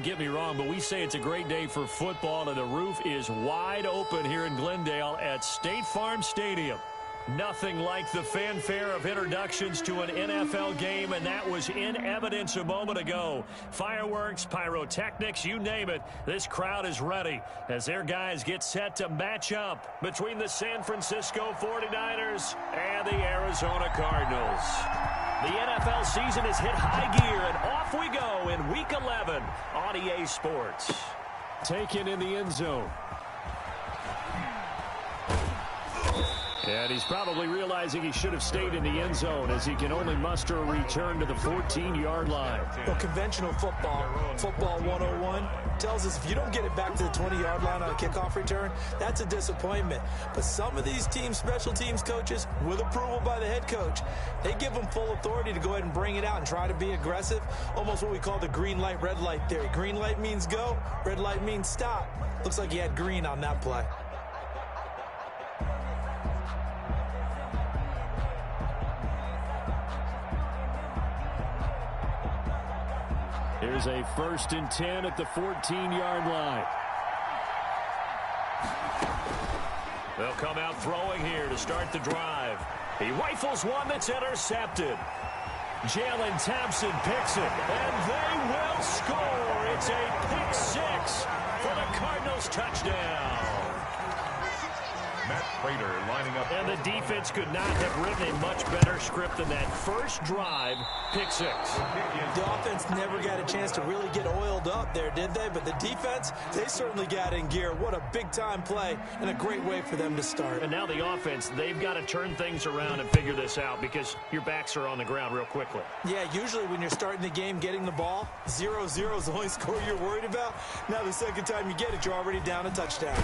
get me wrong, but we say it's a great day for football, and the roof is wide open here in Glendale at State Farm Stadium. Nothing like the fanfare of introductions to an NFL game, and that was in evidence a moment ago. Fireworks, pyrotechnics, you name it. This crowd is ready as their guys get set to match up between the San Francisco 49ers and the Arizona Cardinals. The NFL season has hit high gear, and off we go in Week 11 on EA Sports. Taken in the end zone. And he's probably realizing he should have stayed in the end zone as he can only muster a return to the 14-yard line. Well, conventional football 101, tells us if you don't get it back to the 20-yard line on a kickoff return, that's a disappointment. But some of these teams, special teams coaches, with approval by the head coach, they give them full authority to go ahead and bring it out and try to be aggressive. Almost what we call the green light, red light theory. Green light means go, red light means stop. Looks like he had green on that play. Here's a 1st and 10 at the 14-yard line. They'll come out throwing here to start the drive. He rifles one that's intercepted. Jalen Thompson picks it, and they will score. It's a pick six for the Cardinals touchdown. Matt Prater lining up. And the defense could not have written a much better script than that first drive, pick six. The offense never got a chance to really get oiled up there, did they? But the defense, they certainly got in gear. What a big-time play and a great way for them to start. And now the offense, they've got to turn things around and figure this out because your backs are on the ground real quickly. Yeah, usually when you're starting the game getting the ball, 0-0 is the only score you're worried about. Now the second time you get it, you're already down a touchdown.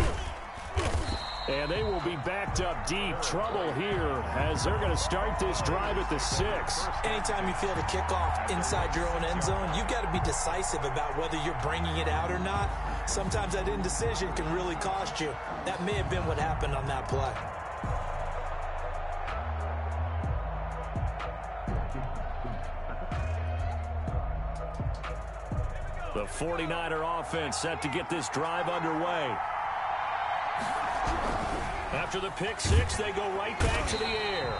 And they will be backed up deep. Trouble here as they're going to start this drive at the 6. Anytime you feel the kickoff inside your own end zone, you've got to be decisive about whether you're bringing it out or not. Sometimes that indecision can really cost you. That may have been what happened on that play. The 49er offense set to get this drive underway. After the pick six, they go right back to the air.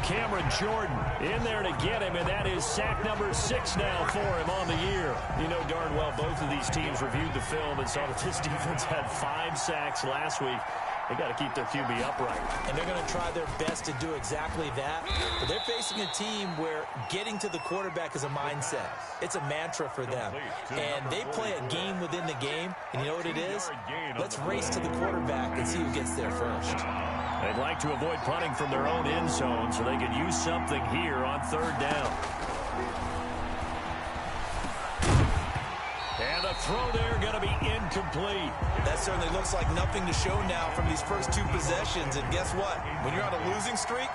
Cameron Jordan in there to get him, and that is sack number 6 now for him on the year. You know darn well both of these teams reviewed the film and saw that this defense had 5 sacks last week. They got to keep their QB upright. And they're going to try their best to do exactly that. But they're facing a team where getting to the quarterback is a mindset. It's a mantra for them. And they play a game within the game. And you know what it is? Let's race to the quarterback and see who gets there first. They'd like to avoid punting from their own end zone so they could use something here on 3rd down. And the throw there going to be incomplete. That certainly looks like nothing to show now from these first 2 possessions. And guess what? When you're on a losing streak,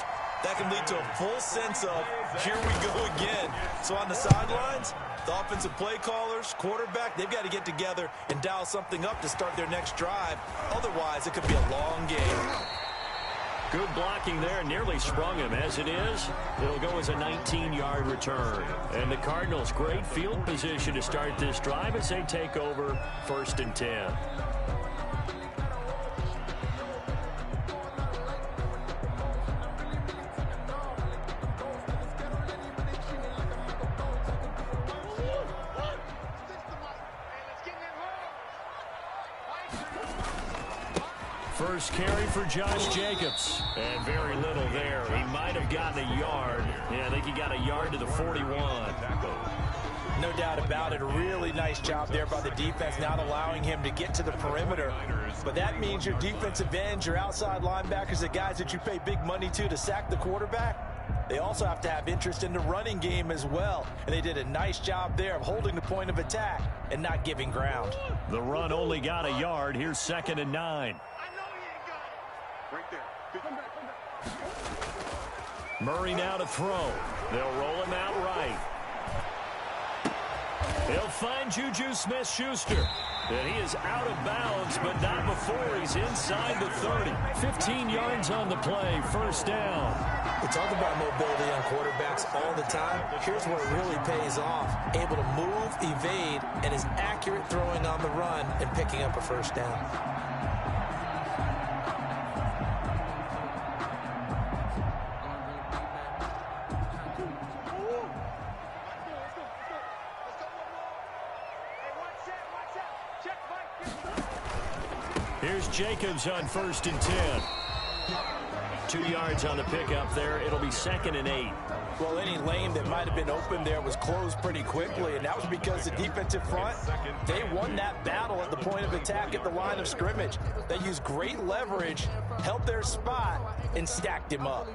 that can lead to a full sense of, here we go again. So on the sidelines, the offensive play callers, quarterback, they've got to get together and dial something up to start their next drive. Otherwise, it could be a long game. Good blocking there, nearly sprung him. As it is, it'll go as a 19-yard return. And the Cardinals, great field position to start this drive as they take over 1st and 10. First carry for Josh Jacobs. And very little there. He might have gotten a yard. Yeah, I think he got a yard to the 41. No doubt about it. A really nice job there by the defense, not allowing him to get to the perimeter. But that means your defensive ends, your outside linebackers, the guys that you pay big money to sack the quarterback, they also have to have interest in the running game as well. And they did a nice job there of holding the point of attack and not giving ground. The run only got a yard. Here's 2nd and 9. Right there. Murray now to throw. They'll roll him out right. He'll find Juju Smith-Schuster. And he is out of bounds, but not before he's inside the 30. 15 yards on the play, first down. We talk about mobility on quarterbacks all the time. Here's where it really pays off. Able to move, evade, and is accurate throwing on the run and picking up a first down. Here's Jacobs on 1st and 10. 2 yards on the pickup there. It'll be 2nd and 8. Well, any lane that might have been open there was closed pretty quickly, and that was because the defensive front, they won that battle at the point of attack at the line of scrimmage. They used great leverage, held their spot, and stacked him up.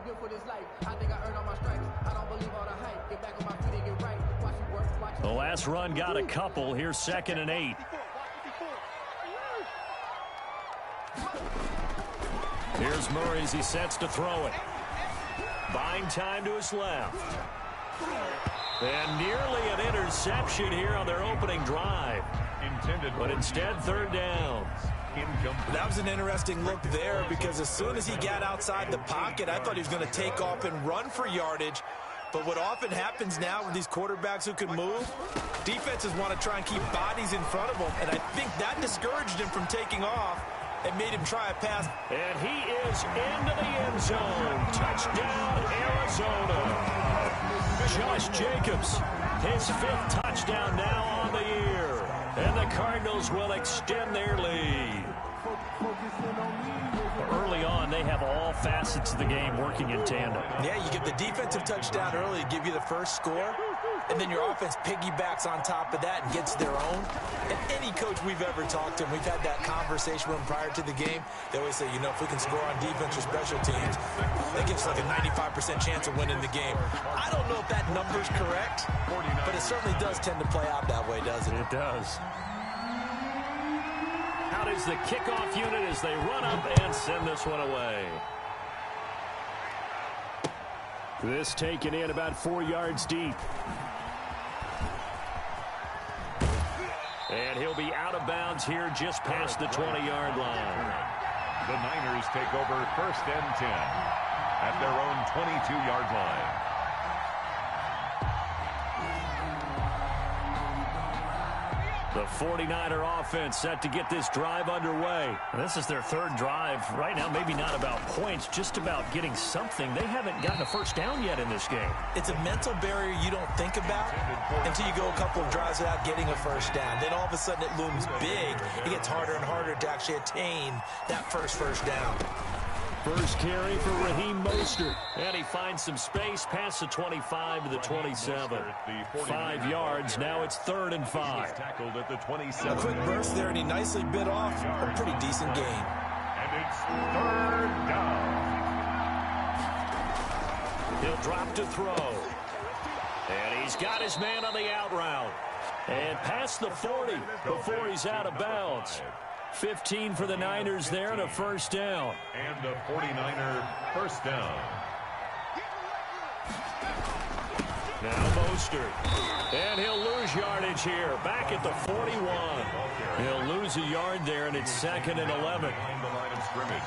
The last run got a couple. Here's 2nd and 8. Here's Murray as he sets to throw it. Buying time to his left. And nearly an interception here on their opening drive. But instead, 3rd down. That was an interesting look there because as soon as he got outside the pocket, I thought he was going to take off and run for yardage. But what often happens now with these quarterbacks who can move, defenses want to try and keep bodies in front of them. And I think that discouraged him from taking off. It made him try a pass. And he is into the end zone. Touchdown, Arizona. Josh Jacobs, his 5th touchdown now on the year. And the Cardinals will extend their lead. Early on, they have all facets of the game working in tandem. Yeah, you get the defensive touchdown early to give you the first score. And then your offense piggybacks on top of that and gets their own. And any coach we've ever talked to, and we've had that conversation with them prior to the game, they always say, you know, if we can score on defense or special teams, that gives us like a 95% chance of winning the game. I don't know if that number's correct, but it certainly does tend to play out that way, doesn't it? It does. Out is the kickoff unit as they run up and send this one away. This taken in about 4 yards deep. And he'll be out of bounds here just past the 20-yard line. The Niners take over 1st and 10 at their own 22-yard line. The 49er offense set to get this drive underway. This is their 3rd drive. Right now, maybe not about points, just about getting something. They haven't gotten a first down yet in this game. It's a mental barrier you don't think about until you go a couple of drives without getting a first down. Then all of a sudden it looms big. It gets harder and harder to actually attain that first down. First carry for Raheem Mostert. And he finds some space past the 25 to the 27. 5 yards. Now it's 3rd and 5. Tackled at the 27. A quick burst there, and he nicely bit off a pretty decent gain. And it's 3rd down. He'll drop to throw. And he's got his man on the out route. And past the 40 before he's out of bounds. 15 for the Niners there and a first down. And a 49er first down. Now Mostert. And he'll lose yardage here. Back at the 41. He'll lose a yard there, and it's 2nd and 11. Behind the line of scrimmage.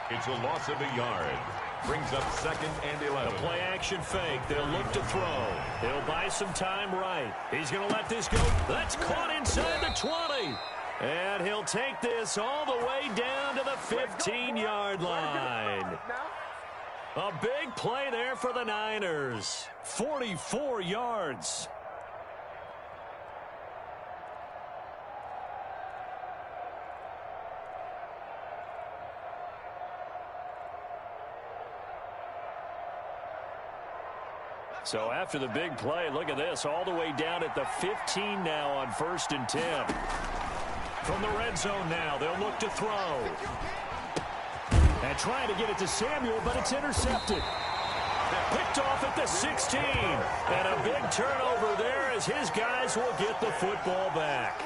It's a loss of a yard. Brings up 2nd and 11. A play action fake. They'll look to throw. He'll buy some time right. He's going to let this go. That's caught inside the 20. And he'll take this all the way down to the 15-yard line. A big play there for the Niners. 44 yards. So after the big play, look at this, all the way down at the 15 now on 1st and 10. From the red zone now, they'll look to throw. And trying to get it to Samuel, but it's intercepted. Picked off at the 16. And a big turnover there as his guys will get the football back.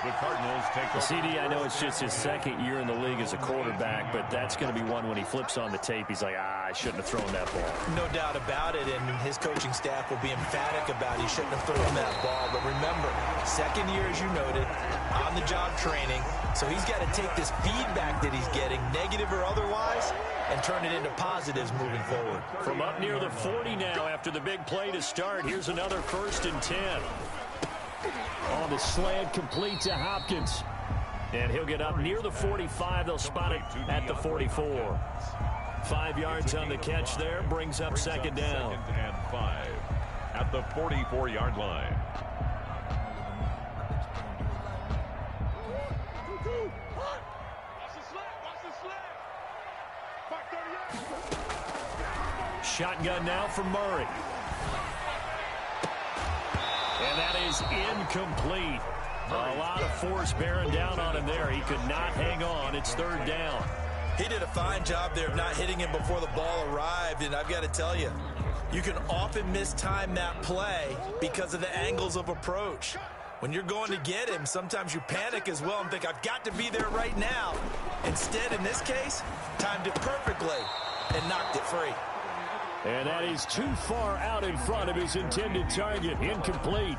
The Cardinals take over. CD, I know it's just his second year in the league as a quarterback, but that's going to be one when he flips on the tape, he's like, I shouldn't have thrown that ball. No doubt about it, and his coaching staff will be emphatic about he shouldn't have thrown that ball. But remember, second year, as you noted, on-the-job training, so he's got to take this feedback that he's getting, negative or otherwise, and turn it into positives moving forward. From up near the 40 now after the big play to start, here's another 1st and 10. On the slant, complete to Hopkins. And he'll get up near the 45. They'll spot it at the 44. 5 yards on the catch there. Brings up second down. 2nd and 5 at the 44-yard line. Shotgun now from Murray. And that is incomplete. A lot of force bearing down on him there. He could not hang on. It's 3rd down. He did a fine job there of not hitting him before the ball arrived, and I've got to tell you, you can often mistime that play because of the angles of approach. When you're going to get him, sometimes you panic as well and think, I've got to be there right now. Instead, in this case, timed it perfectly and knocked it free. And that is too far out in front of his intended target. Incomplete.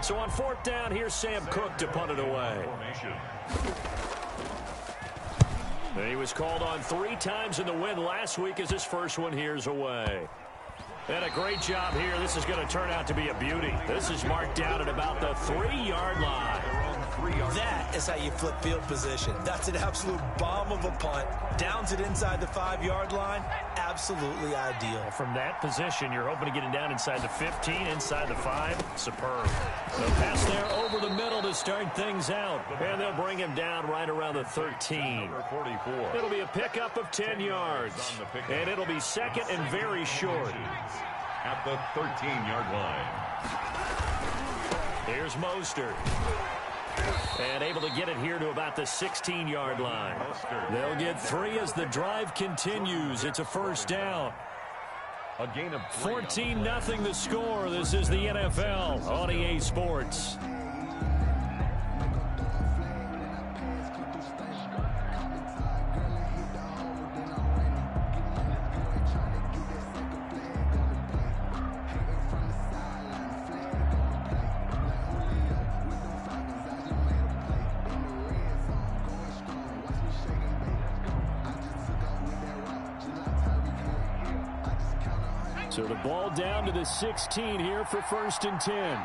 So on 4th down, here's Sam Cook to punt it away. And he was called on 3 times in the win last week as his first one here's away. And a great job here. This is going to turn out to be a beauty. This is marked down at about the 3-yard line. That is how you flip field position. That's an absolute bomb of a punt. Downs it inside the 5-yard line. Absolutely ideal. From that position, you're hoping to get it down inside the 15, inside the 5. Superb. The pass there over the middle to start things out. And they'll bring him down right around the 13. It'll be a pickup of 10 yards. And it'll be 2nd and very short. At the 13-yard line. Here's Mostert. And able to get it here to about the 16-yard line. They'll get 3 as the drive continues. It's a 1st down. A gain of 14-0 the score. This is the NFL on EA Sports. So the ball down to the 16 here for 1st and 10.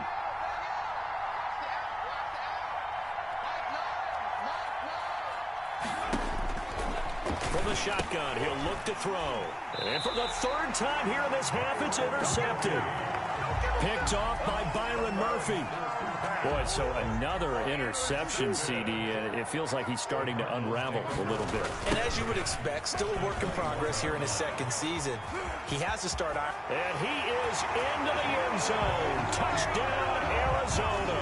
From the shotgun, he'll look to throw. And for the 3rd time here in this half, it's intercepted. Picked off by Byron Murphy. Boy, so another interception, CD, and it feels like he's starting to unravel a little bit. And as you would expect, still a work in progress here in his 2nd season. He has to start out. And he is into the end zone. Touchdown, Arizona.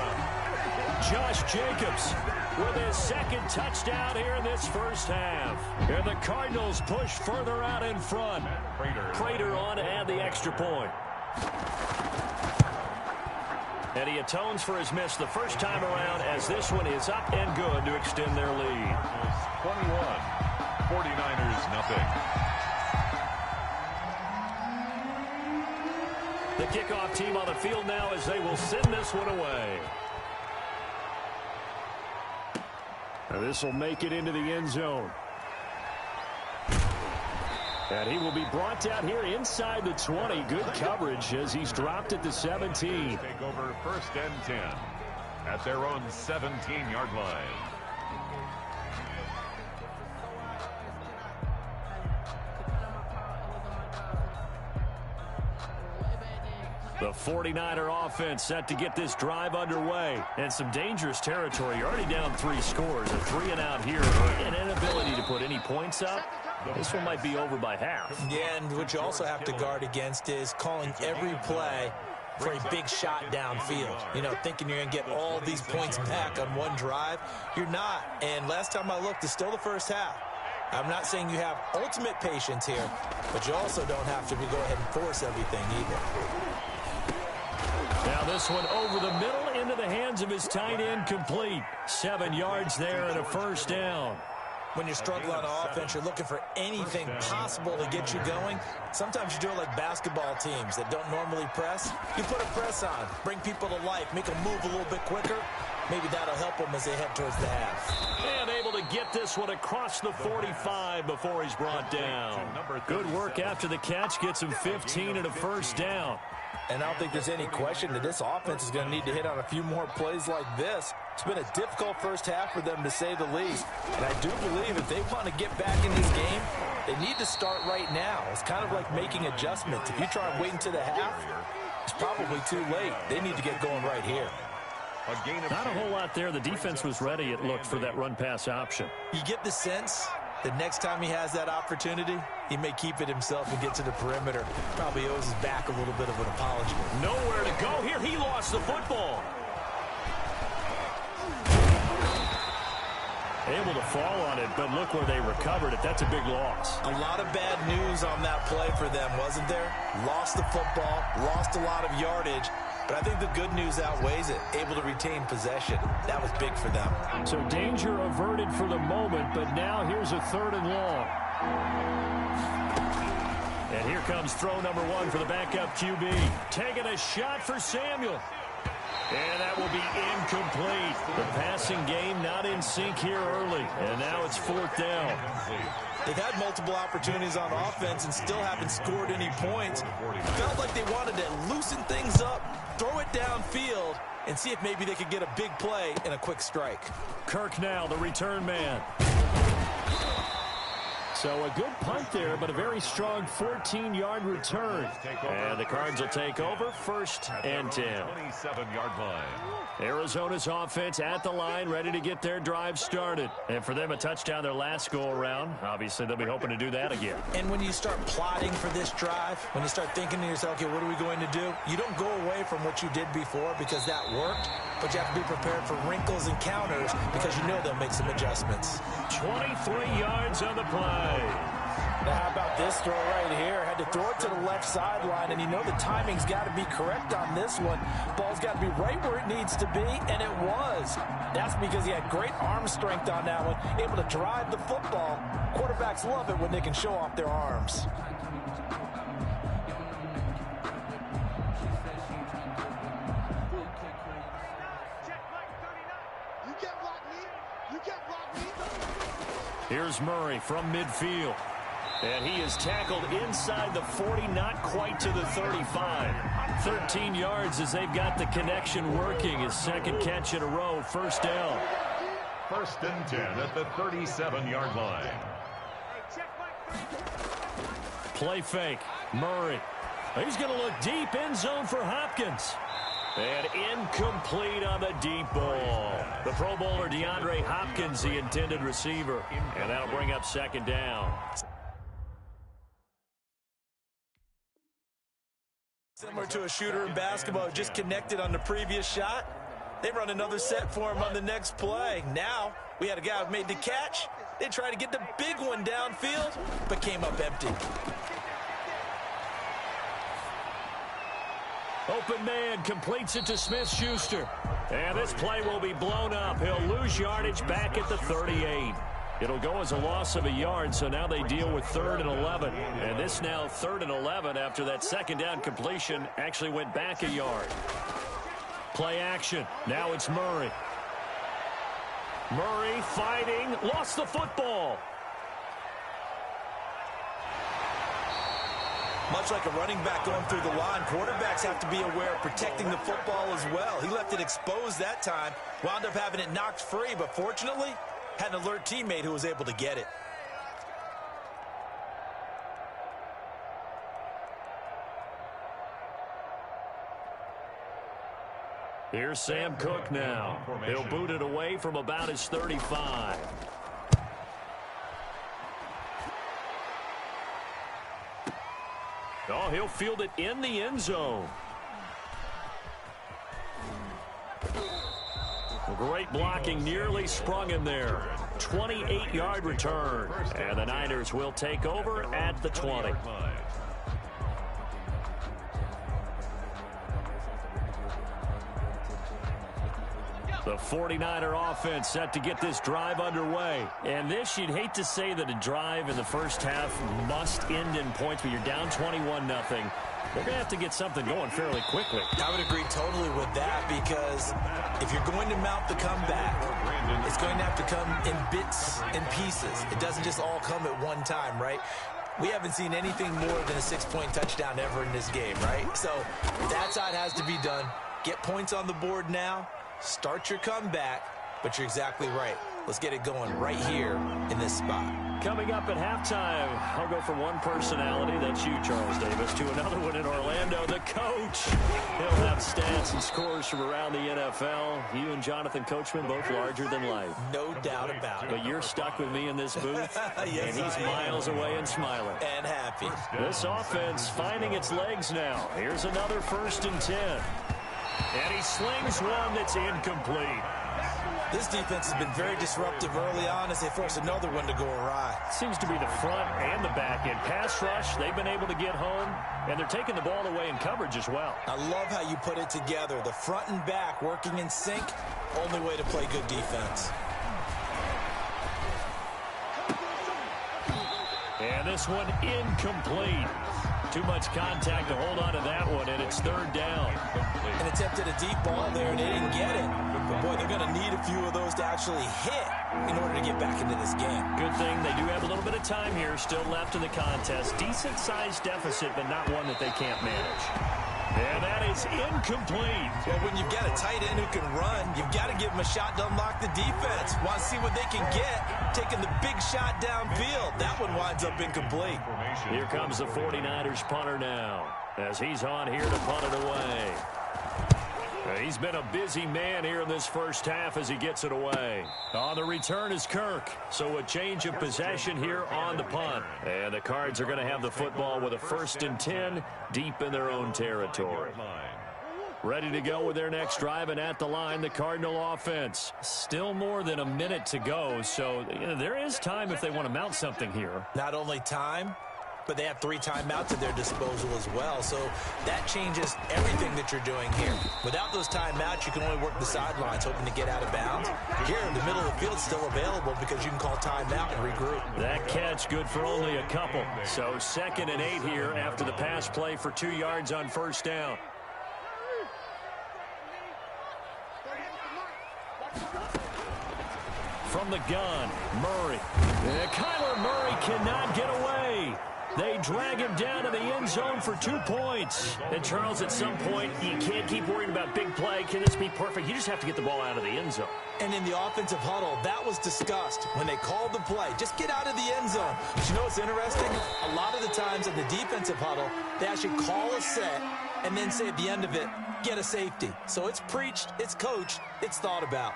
Josh Jacobs with his 2nd touchdown here in this 1st half. And the Cardinals push further out in front. Prater on to add the extra point. And he atones for his miss the 1st time around as this one is up and good to extend their lead. 21, 49ers nothing. The kickoff team on the field now as they will send this one away. This will make it into the end zone. And he will be brought down here inside the 20. Good coverage as he's dropped at the 17. Take over 1st and 10 at their own 17-yard line. The 49er offense set to get this drive underway. And some dangerous territory. You're already down 3 scores. A 3-and-out here. An inability to put any points up. This one might be over by half. Yeah, and what you also have to guard against is calling every play for a big shot downfield. You know, thinking you're going to get all these points back on one drive. You're not. And last time I looked, it's still the 1st half. I'm not saying you have ultimate patience here, but you also don't have to go ahead and force everything either. Now this one over the middle into the hands of his tight end, complete. 7 yards there and a first down. When you're struggling on offense, you're looking for anything possible to get you going. Sometimes you do it like basketball teams that don't normally press. You put a press on, bring people to life, make them move a little bit quicker. Maybe that'll help them as they head towards the half. And able to get this one across the 45 before he's brought down. Good work after the catch. Gets him 15 and a first down. And I don't think there's any question that this offense is going to need to hit on a few more plays like this. It's been a difficult first half for them, to say the least. And I do believe if they want to get back in this game, they need to start right now. It's kind of like making adjustments. If you try and wait until the half, it's probably too late. They need to get going right here. Not a whole lot there. The defense was ready, it looked, for that run-pass option. You get the sense that next time he has that opportunity, he may keep it himself and get to the perimeter. Probably owes his back a little bit of an apology. Nowhere to go here. He lost the football. Able to fall on it, but look where they recovered it. That's a big loss. A lot of bad news on that play for them, wasn't there? Lost the football, lost a lot of yardage. But I think the good news outweighs it. Able to retain possession. That was big for them. So danger averted for the moment, but now here's a 3rd and long. And here comes throw number 1 for the backup QB. Taking a shot for Samuel. And that will be incomplete. The passing game not in sync here early. And now it's 4th down. They've had multiple opportunities on offense and still haven't scored any points. Felt like they wanted to loosen things up, throw it downfield, and see if maybe they could get a big play and a quick strike. Kirk now, the return man. So a good punt there, but a very strong 14-yard return. And the Cards will take over 1st and 10. 27-yard line. Arizona's offense at the line, ready to get their drive started. And for them, a touchdown their last go-around. Obviously, they'll be hoping to do that again. And when you start plotting for this drive, when you start thinking to yourself, okay, what are we going to do? You don't go away from what you did before because that worked, but you have to be prepared for wrinkles and counters because you know they'll make some adjustments. 23 yards on the play. Now, how about this throw right here? Had to throw it to the left sideline, and you know the timing's got to be correct on this one. Ball's got to be right where it needs to be, and it was. That's because he had great arm strength on that one, able to drive the football. Quarterbacks love it when they can show off their arms. Here's Murray from midfield. And he is tackled inside the 40, not quite to the 35. 13 yards as they've got the connection working. His 2nd catch in a row, 1st down. 1st and 10 at the 37-yard line. Play fake. Murray. He's going to look deep, end zone for Hopkins. And incomplete on the deep ball. The Pro Bowler DeAndre Hopkins, the intended receiver. And that'll bring up 2nd down. Similar to a shooter in basketball, just connected on the previous shot. They run another set for him on the next play. Now, we had a guy who made the catch. They tried to get the big one downfield, but came up empty. Open man completes it to Smith-Schuster. And this play will be blown up. He'll lose yardage back at the 38. It'll go as a loss of a yard, so now they deal with 3rd and 11. And this now 3rd and 11 after that 2nd down completion actually went back a yard. Play action. Now it's Murray. Murray fighting. Lost the football. Much like a running back going through the line, quarterbacks have to be aware of protecting the football as well. He left it exposed that time, wound up having it knocked free, but fortunately, had an alert teammate who was able to get it. Here's Sam Cook now. He'll boot it away from about his 35. Oh, he'll field it in the end zone. Great blocking, nearly sprung him there. 28-yard return. And the Niners will take over at the 20. The 49er offense set to get this drive underway. And this, you'd hate to say that a drive in the first half must end in points, but you're down 21-0. They're going to have to get something going fairly quickly. I would agree totally with that, because if you're going to mount the comeback, it's going to have to come in bits and pieces. It doesn't just all come at one time, right? We haven't seen anything more than a 6-point touchdown ever in this game, right? So that's how it has to be done. Get points on the board now. Start your comeback, but you're exactly right. Let's get it going right here in this spot. Coming up at halftime, I'll go from one personality, that's you, Charles Davis, to another one in Orlando, the coach. He'll have stats and scores from around the NFL. You and Jonathan Coachman, both larger than life. No doubt about it. But you're stuck with me in this booth, yes, and he's miles away and smiling. And happy. This offense finding its legs now. Here's another 1st and 10. And he slings one that's incomplete. This defense has been very disruptive early on as they force another one to go awry. Seems to be the front and the back end. Pass rush, they've been able to get home, and they're taking the ball away in coverage as well. I love how you put it together. The front and back working in sync, only way to play good defense. And this one incomplete. Too much contact to hold on to that one, and it's 3rd down. An attempt at a deep ball there, and they didn't get it. But, boy, they're going to need a few of those to actually hit in order to get back into this game. Good thing they do have a little bit of time here still left in the contest. Decent-sized deficit, but not one that they can't manage. And that is incomplete. Well, when you've got a tight end who can run, you've got to give him a shot to unlock the defense. Want to see what they can get, taking the big shot downfield. That one winds up incomplete. Here comes the 49ers punter now, as he's on here to punt it away. He's been a busy man here in this first half as he gets it away. On the return is Kirk. So a change of possession here on the punt. And the Cards are going to have the football with a 1st and 10 deep in their own territory. Ready to go with their next drive, and at the line, the Cardinal offense. Still more than a minute to go, so there is time if they want to mount something here. Not only time, but they have 3 timeouts at their disposal as well. So that changes everything that you're doing here. Without those timeouts, you can only work the sidelines, hoping to get out of bounds. Here, in the middle of the field, still available because you can call timeout and regroup. That catch good for only a couple. So 2nd and 8 here after the pass play for 2 yards on 1st down. From the gun, Murray. Kyler Murray cannot get away. They drag him down to the end zone for 2 points. And, Charles, at some point, you can't keep worrying about big play. Can this be perfect? You just have to get the ball out of the end zone. And in the offensive huddle, that was discussed when they called the play. Just get out of the end zone. But you know what's interesting? A lot of the times in the defensive huddle, they actually call a set and then say at the end of it, get a safety. So it's preached, it's coached, it's thought about.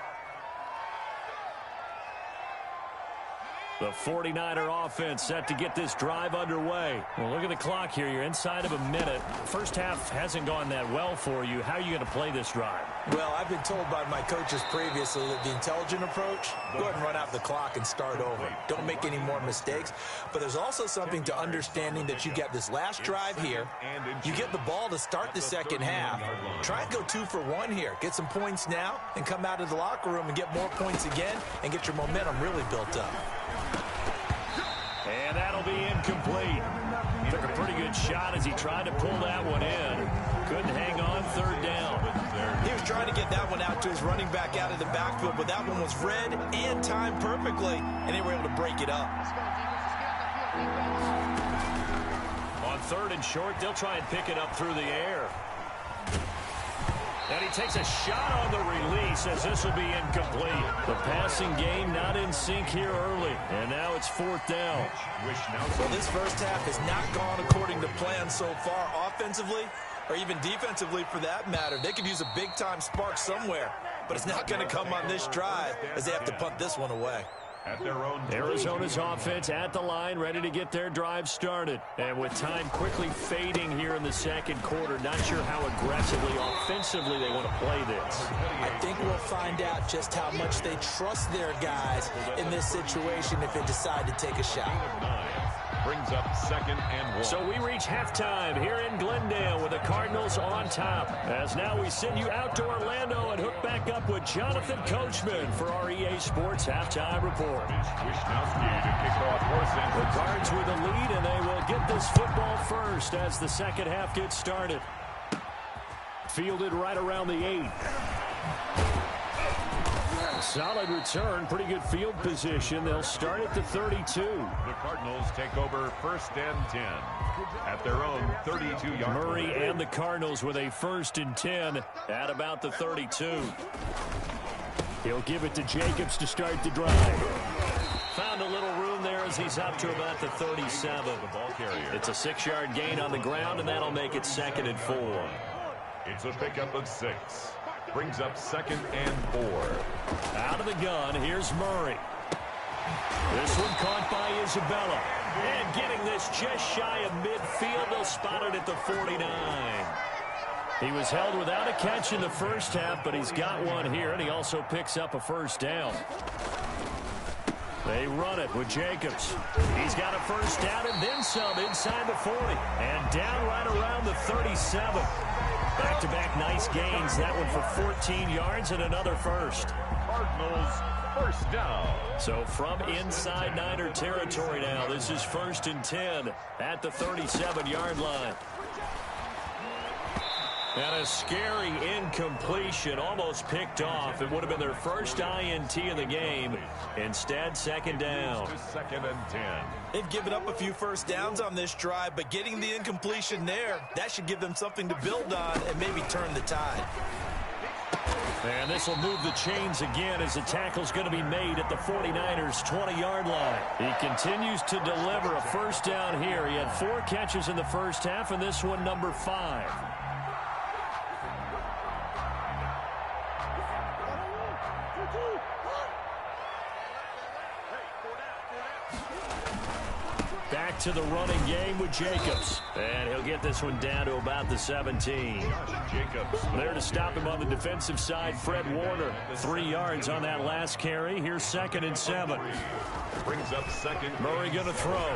The 49er offense set to get this drive underway. Well, look at the clock here. You're inside of a minute. First half hasn't gone that well for you. How are you going to play this drive? Well, I've been told by my coaches previously that the intelligent approach, go ahead and run out the clock and start over. Don't make any more mistakes. But there's also something to understanding that you get this last drive here. You get the ball to start the second half. Try and go 2 for 1 here. Get some points now and come out of the locker room and get more points again and get your momentum really built up. And that'll be incomplete. Took a pretty good shot as he tried to pull that one in. Couldn't hang on, 3rd down. He was trying to get that one out to his running back out of the backfield, but that one was read and timed perfectly, and they were able to break it up. On 3rd and short, they'll try and pick it up through the air. And he takes a shot on the release as this will be incomplete. The passing game not in sync here early. And now it's 4th down. Well, this first half has not gone according to plan so far offensively or even defensively for that matter. They could use a big-time spark somewhere, but it's not going to come on this drive as they have to punt this one away. Arizona's offense at the line, ready to get their drive started. And with time quickly fading here in the second quarter, not sure how aggressively, offensively they want to play this. I think we'll find out just how much they trust their guys in this situation if they decide to take a shot. Brings up 2nd and 1. So we reach halftime here in Glendale with the Cardinals on top. As now we send you out to Orlando and hook back up with Jonathan Coachman for our EA Sports Halftime Report. Wisnowski to kick off for San The Francisco. Cards with a lead, and they will get this football first as the second half gets started. Fielded right around the 8. Solid return, pretty good field position. They'll start at the 32. The Cardinals take over 1st and 10 at their own 32-yard line. Murray and the Cardinals with a 1st and 10 at about the 32. He'll give it to Jacobs to start the drive. Found a little room there as he's up to about the 37. The ball carrier. It's a 6-yard gain on the ground, and that'll make it 2nd and 4. It's a pickup of 6. Brings up 2nd and 4. Out of the gun, here's Murray. This one caught by Isabella. And getting this just shy of midfield, they'll spot it at the 49. He was held without a catch in the first half, but he's got one here, and he also picks up a 1st down. They run it with Jacobs. He's got a 1st down and then some inside the 40. And down right around the 37. Back-to-back nice gains. That one for 14 yards and another 1st. Cardinals 1st down. So from inside Niner territory now, this is 1st and 10 at the 37-yard line. And a scary incompletion, almost picked off. It would have been their first INT of the game. Instead, 2nd down. 2nd and 10. They've given up a few 1st downs on this drive, but getting the incompletion there, that should give them something to build on and maybe turn the tide. And this will move the chains again as the tackle's going to be made at the 49ers' 20-yard line. He continues to deliver a 1st down here. He had 4 catches in the first half, and this one number 5. Back to the running game with Jacobs. And he'll get this one down to about the 17. Jacobs. There to stop him on the defensive side, Fred Warner. 3 yards on that last carry. Here's 2nd and 7. Brings up 2nd. Murray going to throw.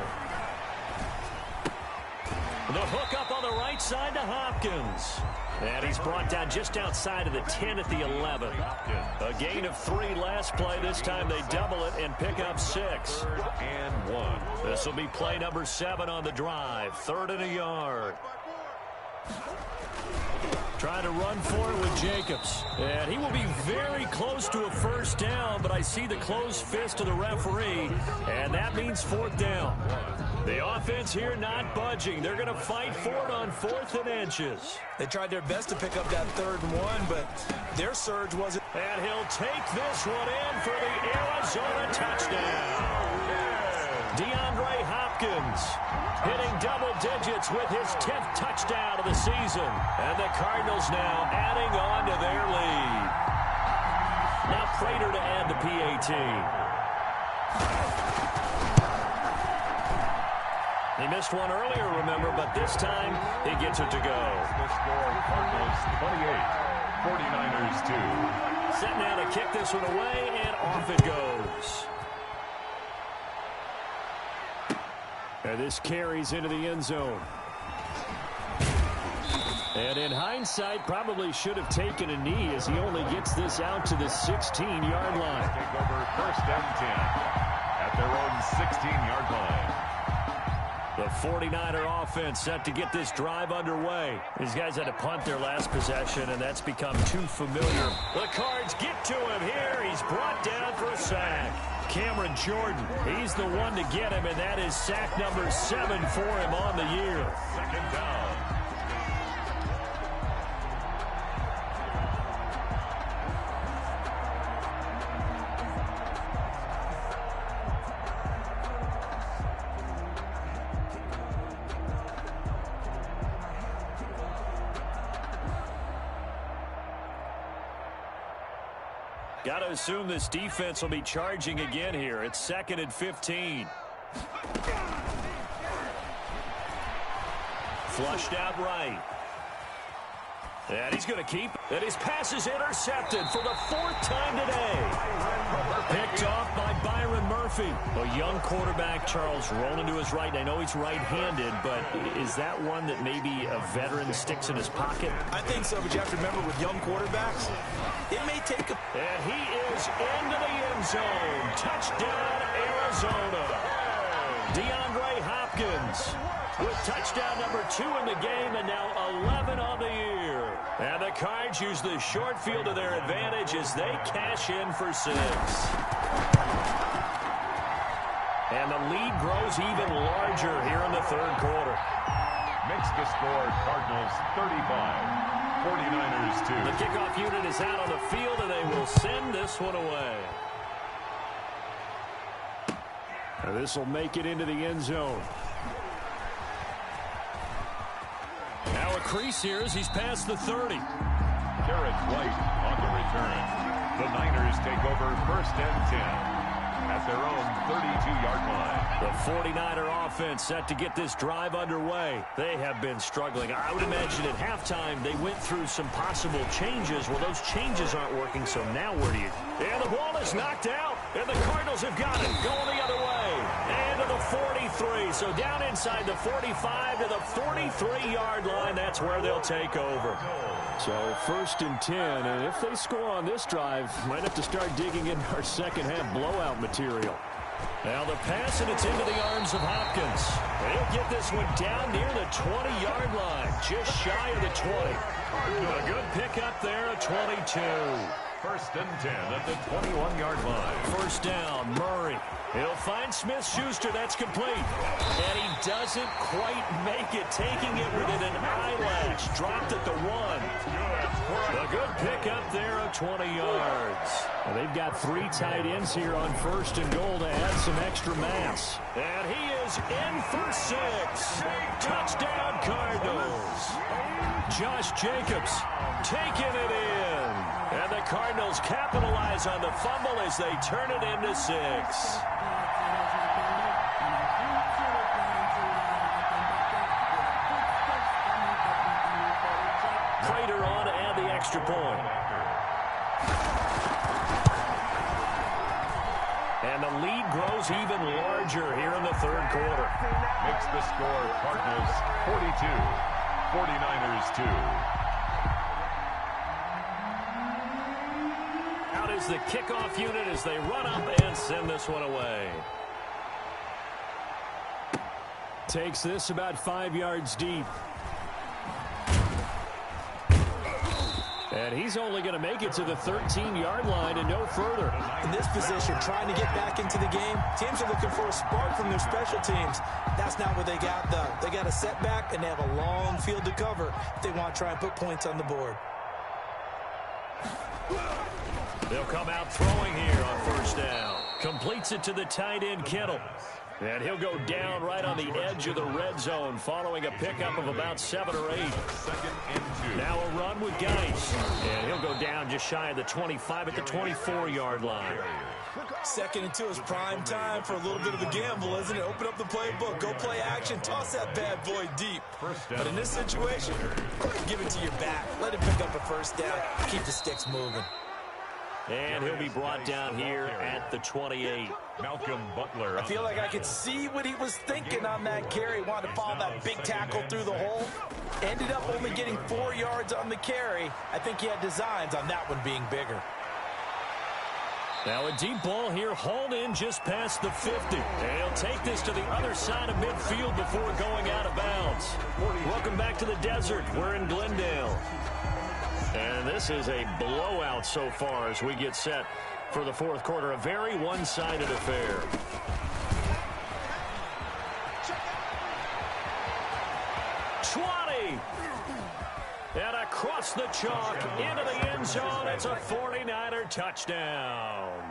The hook up on the right side to Hopkins. And he's brought down just outside of the 10 at the 11. A gain of 3 last play. This time they double it and pick up 6. 3rd and 1. This will be play number 7 on the drive. 3rd and a yard. Trying to run for it with Jacobs. And he will be very close to a 1st down, but I see the closed fist of the referee, and that means 4th down. The offense here not budging. They're going to fight for it on 4th and inches. They tried their best to pick up that 3rd and 1, but their surge wasn't. And he'll take this one in for the Arizona touchdown. DeAndre Hopkins hitting double digits with his 10th touchdown of the season. And the Cardinals now adding on to their lead. Now Prater to add the PAT. He missed one earlier, remember, but this time he gets it to go. The score, Cardinals 28, 49ers 2. Set now to kick this one away, and off it goes. And this carries into the end zone. And in hindsight, probably should have taken a knee as he only gets this out to the 16-yard line. Take over 1st and 10 at their own 16-yard line. The 49er offense set to get this drive underway. These guys had to punt their last possession, and that's become too familiar. The Cards get to him here. He's brought down for a sack. Cameron Jordan, he's the one to get him, and that is sack number 7 for him on the year. 2nd down. Got to assume this defense will be charging again here. It's 2nd and 15. Flushed out right. And he's going to keep. And his pass is intercepted for the 4th time today. Picked off by Byron Murphy. Murphy. A young quarterback, Charles, rolling to his right. And I know he's right-handed, but is that one that maybe a veteran sticks in his pocket? I think so, but you have to remember with young quarterbacks, it may take a... And he is into the end zone. Touchdown, Arizona. DeAndre Hopkins with touchdown number 2 in the game and now 11 on the year. And the Cards use the short field to their advantage as they cash in for 6. And the lead grows even larger here in the third quarter. Makes the score Cardinals 35. 49ers 2. The kickoff unit is out on the field, and they will send this one away. And this will make it into the end zone. Now a Creasy here as he's past the 30. Garrett White on the return. The Niners take over 1st and 10 at their own 32-yard line. The 49er offense set to get this drive underway. They have been struggling. I would imagine at halftime they went through some possible changes. Well, those changes aren't working, so now where do you... And the ball is knocked out, and the Cardinals have got it going the other way. And to the 43, so down inside the 45 to the 43-yard line. That's where they'll take over. So 1st and 10, and if they score on this drive, might have to start digging into our second-half blowout material. Now the pass, and it's into the arms of Hopkins. He'll get this one down near the 20-yard line, just shy of the 20. A good pickup there, a 22. 1st and 10 at the 21-yard line. First down, Murray. He'll find Smith-Schuster. That's complete. And he doesn't quite make it, taking it within an eyelash. Dropped at the 1. A good pickup there of 20 yards. Well, they've got 3 tight ends here on 1st and goal to add some extra mass. And he is in for 6. Touchdown, Cardinals. Josh Jacobs taking it in. And the Cardinals capitalize on the fumble as they turn it into 6. Prater on to add the extra point. And the lead grows even larger here in the third quarter. Makes the score Cardinals 42, 49ers 2. Out is the kickoff unit as they run up and send this one away. Takes this about 5 yards deep. And he's only going to make it to the 13-yard line and no further. In this position, trying to get back into the game, teams are looking for a spark from their special teams. That's not what they got, though. They got a setback, and they have a long field to cover if they want to try and put points on the board. They'll come out throwing here on first down. Completes it to the tight end, Kittle. And he'll go down right on the edge of the red zone following a pickup of about 7 or 8. 2nd and 2. Now a run with Geis. And he'll go down just shy of the 25 at the 24-yard line. 2nd and 2 is prime time for a little bit of a gamble, isn't it? Open up the playbook, go play action, toss that bad boy deep. But in this situation, give it to your back. Let him pick up a first down. Keep the sticks moving. And he'll be brought down here at the 28. Malcolm Butler. I feel like I could see what he was thinking on that carry. Wanted to follow that big tackle through the hole. Ended up only getting 4 yards on the carry. I think he had designs on that one being bigger. Now a deep ball here, hauled in just past the 50. And he'll take this to the other side of midfield before going out of bounds. Welcome back to the desert. We're in Glendale. And this is a blowout so far as we get set for the fourth quarter. A very one-sided affair. And across the chalk into the end zone. It's a 49er touchdown.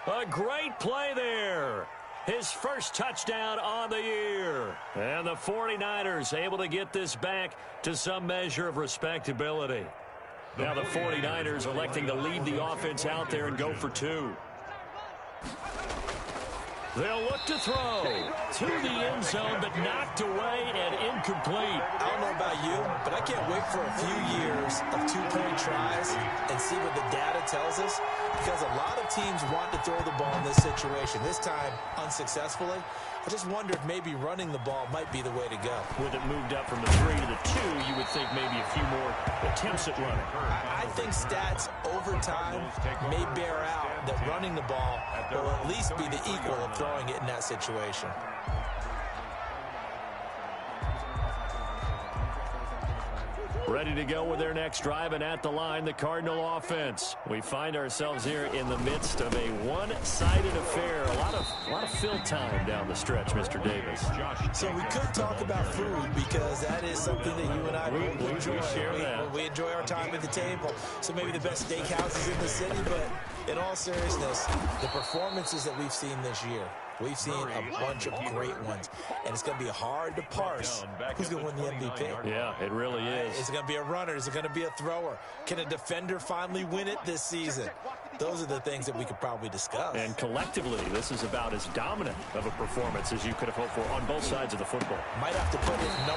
A great play there. His first touchdown on the year. And the 49ers able to get this back to some measure of respectability. Now the 49ers electing to lead the offense out there and go for 2. They'll look to throw to the end zone, but knocked away and incomplete. I don't know about you, but I can't wait for a few years of two-point tries and see what the data tells us, because a lot of teams want to throw the ball in this situation, this time unsuccessfully. I just wonder if maybe running the ball might be the way to go. With it moved up from the 3 to the 2, you would think maybe a few more attempts at running. I think stats over time may bear out that running the ball will at least be the equal of throwing it in that situation. Ready to go with their next drive, and at the line, the Cardinal offense. We find ourselves here in the midst of a one-sided affair. A lot of fill time down the stretch, Mr. Davis. So we could talk about food, because that is something that you and I both enjoy. We enjoy our time at the table. So maybe the best steakhouses in the city, but in all seriousness, the performances that we've seen this year, we've seen a bunch of great ones, and it's going to be hard to parse who's going to win the MVP. Yeah, it really is. Is it going to be a runner? Is it going to be a thrower? Can a defender finally win it this season? Those are the things that we could probably discuss. And collectively, this is about as dominant of a performance as you could have hoped for on both sides of the football. Might have to put it #1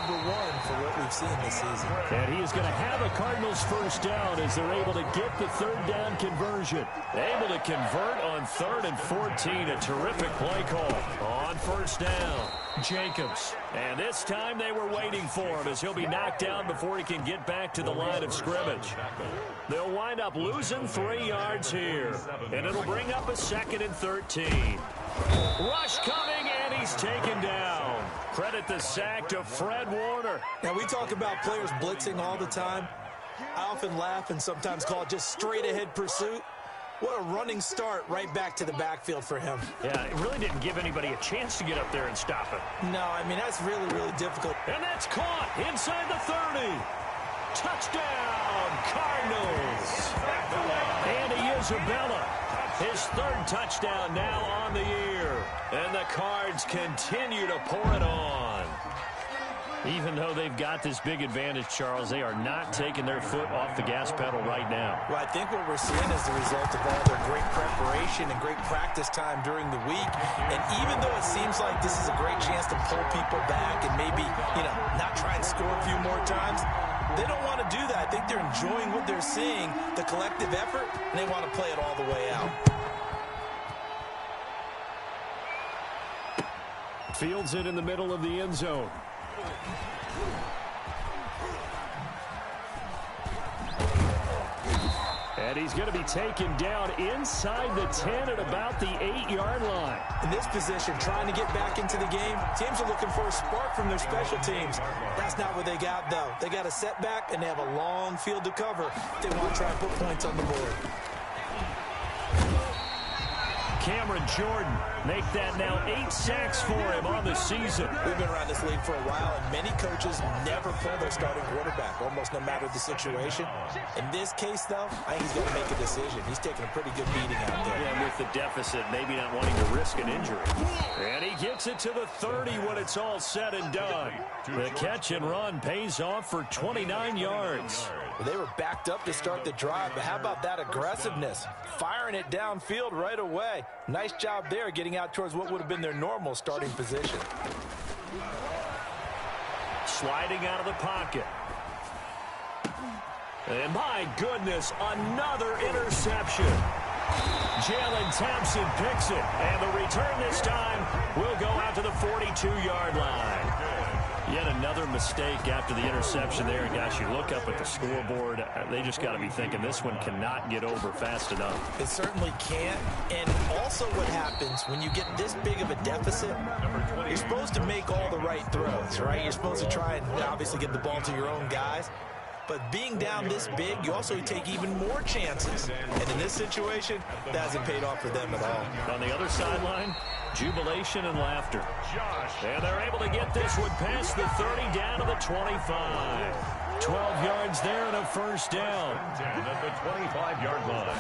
for what we've seen this season. And he is going to have a Cardinals first down as they're able to get the third down conversion. Able to convert on 3rd and 14. A terrific play call on first down. Jacobs. And this time they were waiting for him as he'll be knocked down before he can get back to the line of scrimmage. They'll wind up losing 3 yards here. And it'll bring up a 2nd and 13. Rush coming, and he's taken down. Credit the sack to Fred Warner. Now, we talk about players blitzing all the time. I often laugh and sometimes call it just straight-ahead pursuit. What a running start right back to the backfield for him. Yeah, it really didn't give anybody a chance to get up there and stop it. No, I mean, that's really, really difficult. And that's caught inside the 30. Touchdown, Cardinals. Andy Isabella, his 3rd touchdown now on the year. And the Cards continue to pour it on. Even though they've got this big advantage, Charles, they are not taking their foot off the gas pedal right now. Well, I think what we're seeing is the result of all their great preparation and great practice time during the week. And even though it seems like this is a great chance to pull people back and maybe, not try and score a few more times, they don't want to do that. I think they're enjoying what they're seeing, the collective effort, and they want to play it all the way out. Fields it in the middle of the end zone. And he's going to be taken down inside the 10 at about the 8-yard line. In this position, trying to get back into the game, teams are looking for a spark from their special teams. That's not what they got, though. They got a setback, and they have a long field to cover if they want to try and put points on the board. Cameron Jordan make that now 8 sacks for him on the season. We've been around this league for a while, and many coaches never pull their starting quarterback, almost no matter the situation. In this case, though, I think he's going to make a decision. He's taking a pretty good beating out there. Yeah, with the deficit, maybe not wanting to risk an injury. And he gets it to the 30 when it's all said and done. The catch and run pays off for 29 yards. Well, they were backed up to start the drive, but how about that aggressiveness? Firing it downfield right away. Nice job there getting out towards what would have been their normal starting position. Sliding out of the pocket. And my goodness, another interception. Jalen Thompson picks it, and the return this time will go out to the 42-yard line. Yet another mistake after the interception there. And gosh, you look up at the scoreboard, they just got to be thinking this one cannot get over fast enough. It certainly can't. And also what happens when you get this big of a deficit, you're supposed to make all the right throws, right? You're supposed to try and obviously get the ball to your own guys. But being down this big, you also take even more chances. And in this situation, that hasn't paid off for them at all. On the other sideline, jubilation and laughter. And they're able to get this one past the 30 down to the 25. 12 yards there and a first down. At the 25-yard line.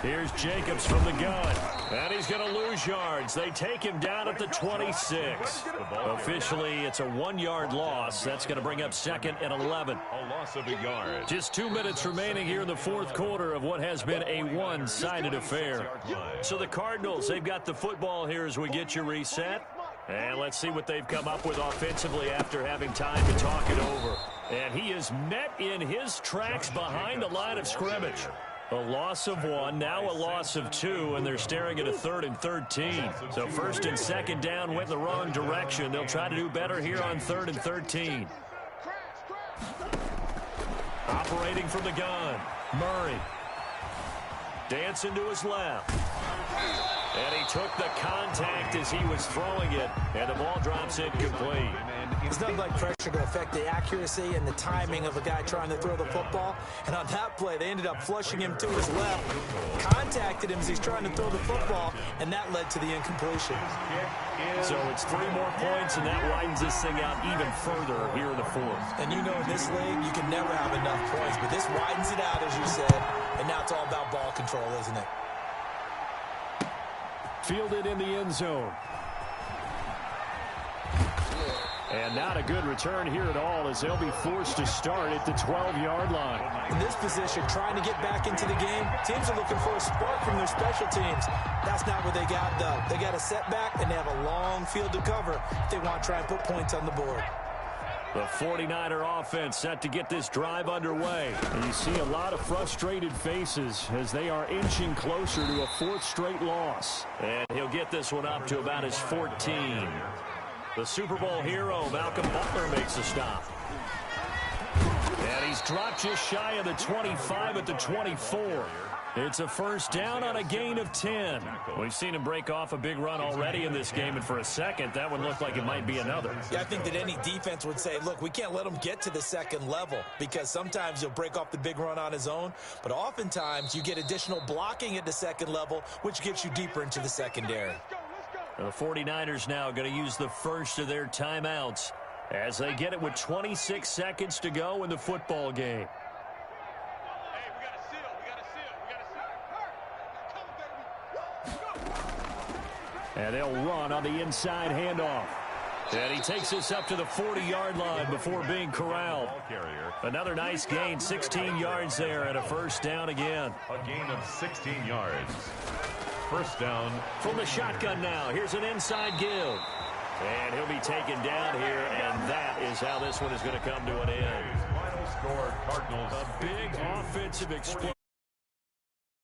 Here's Jacobs from the gun. And he's he's going to lose yards. They take him down at the 26. Officially, it's a 1-yard loss. That's going to bring up second and 11. A loss of a yard. Just 2 minutes remaining here in the fourth quarter of what has been a one-sided affair. So the Cardinals, they've got the football here as we get you reset. And let's see what they've come up with offensively after having time to talk it over. And he is met in his tracks behind the line of scrimmage. A loss of 1, now a loss of 2, and they're staring at a 3rd and 13. So first and second down went the wrong direction. They'll try to do better here on 3rd and 13. Operating from the gun, Murray. Dancing to his left. And he took the contact as he was throwing it, and the ball drops incomplete. It's nothing like pressure to affect the accuracy and the timing of a guy trying to throw the football. And on that play, they ended up flushing him to his left, contacted him as he's trying to throw the football, and that led to the incompletion. So it's 3 more points, and that widens this thing out even further here in the fourth. And you know in this league, you can never have enough points, but this widens it out, as you said, and now it's all about ball control, isn't it? Fielded in the end zone. And not a good return here at all as they'll be forced to start at the 12-yard line. In this position, trying to get back into the game, teams are looking for a spark from their special teams. That's not what they got, though. They got a setback, and they have a long field to cover if they want to try and put points on the board. The 49er offense set to get this drive underway. And you see a lot of frustrated faces as they are inching closer to a 4th straight loss. And he'll get this one up to about his 14. The Super Bowl hero, Malcolm Butler, makes a stop. And he's dropped just shy of the 25 at the 24. It's a first down on a gain of 10. We've seen him break off a big run already in this game, and for a second, that would look like it might be another. Yeah, I think that any defense would say, look, we can't let him get to the second level because sometimes he'll break off the big run on his own, but oftentimes you get additional blocking at the second level, which gets you deeper into the secondary. The 49ers now going to use the first of their timeouts as they get it with 26 seconds to go in the football game. And they'll run on the inside handoff. And he takes this up to the 40-yard line before being corralled. Another nice gain, 16 yards there, and a first down again. A gain of 16 yards. First down. From the shotgun now, here's an inside give. And he'll be taken down here, and that is how this one is going to come to an end. Final score, Cardinals. A big offensive explosion.